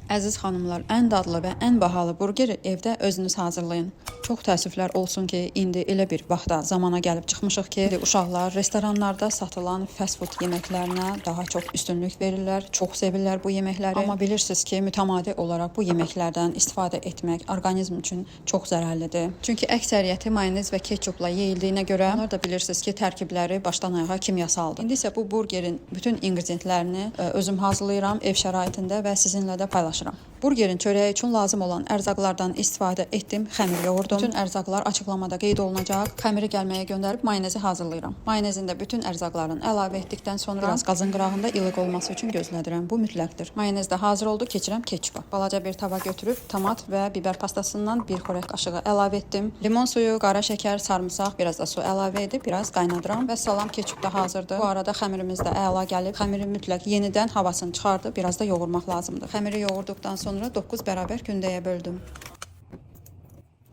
Əziz xanımlar, ən dadlı və ən bahalı burgeri evdə özünüz hazırlayın. Çox təəssüflər olsun ki, indi elə bir vaxta, zamana gəlib çıxmışıq ki, uşaqlar restoranlarda satılan fast food yeməklərinə daha çox üstünlük verirlər, çox sevirlər bu yeməkləri. Amma bilirsiniz ki, mütəmadi olaraq bu yeməklərdən istifadə etmək orqanizm üçün çox zərərlidir. Çünki əksəriyyəti mayonez və ketçupla yeyildiyinə görə, onlar da bilirsiniz ki, tərkibləri başdan ayağa kimyasaldır. İndi isə bu burgerin bütün inqridiyentlərini özüm hazırlayıram ev şəraitində və sizinlə də paylaşıram. Burgerin çörəyi üçün lazım olan ərzaqlardan istifadə etdim, xəmir yoğurdum. Bütün ərzaqlar açıqlamada qeyd olunacaq. Xəmiri gəlməyə göndərib mayonezi hazırlayıram. Mayonezində bütün ərzaqların əlavə etdikdən sonra biraz qazın qırağında ilıq olması üçün gözlədirəm. Bu mütləqdir. Mayonez də hazır oldu, keçirəm ketçupa. Balaca bir tava götürüb tomat və biber pastasından bir xörək qaşığı əlavə etdim. Limon suyu, qara şəkər, sarımsaq, biraz da su əlavə edib biraz qaynadıram və salam ketçup da hazırdır. Bu arada xəmirimiz də əla gəlib. Xəmiri mütləq yenidən havasını çıxardıb biraz da yoğurmaq lazımdır. Xəmiri yoğurduqdan sonra 9 bərabər kündəyə böldüm.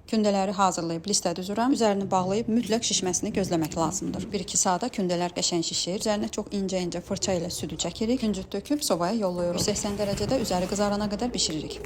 Kündələri hazırlayıb listə düzürəm. Üzerini bağlayıb mütləq şişməsini gözləmək lazımdır. 1-2 saata kündələr qəşəng şişir. Üzərinə çox incə-incə fırça ilə südü çəkirik. Küncüt töküb sobaya yollayırıq. 180 dərəcədə üzəri qızarana qədər bişiririk.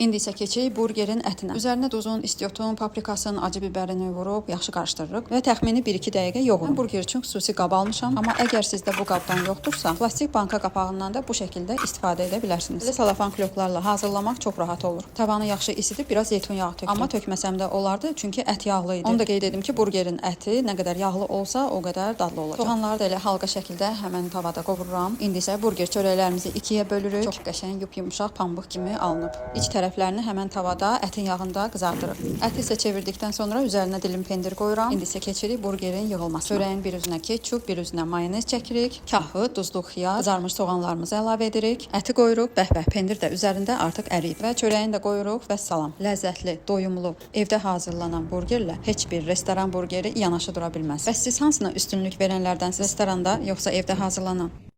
İndi isə keçək burgerin ətinə. Üzərinə duzun, istiotun, paprikasın, acı bibərini vurub yaxşı qarışdırırıq və təxmini 1-2 dəqiqə yoğurun. Mən burger üçün xüsusi qab almışam, amma əgər sizdə bu qabdan yoxdursa, plastik banka qapağından da bu şəkildə istifadə edə bilərsiniz. Belə salafan kloklarla hazırlamaq çox rahat olur. Tavanı yaxşı isidib biraz zeytun yağı tökdüm. Amma tökməsəm də olardı, çünki ət yağlı idi. Onu da qeyd edim ki, burgerin əti nə qədər yağlı olsa, o qədər dadlı olacaq. Soğanları da elə halqa şəkildə həmən tavada qovururam. İndi isə burger çörəklərimizi 2-yə bölürük. Çox qəşəng, yumşaq pambıq kimi alınıb. İç tərəflərini həmən tavada ətin yağında qızardırıq. Əti isə çevirdikdən sonra üzərinə dilim pendir qoyuram. İndi isə keçirik burgerin yığılmasına. Çörəyin bir üzünə ketçup, bir üzünə mayonez çəkirik. Kahı, duzluq xiyar, qızarmış soğanlarımızı əlavə edirik. Əti qoyuruq, bəhbəh pendir də üzərində artıq əriyib və çörəyini də qoyuruq və salam. Ləzzətli, doyumlu, evdə hazırlanan burgerlə heç bir restoran burgeri yanaşı dura bilməz. Bəs siz hansına üstünlük verənlərdənsiniz? Restoranda yoxsa evdə hazırlanan?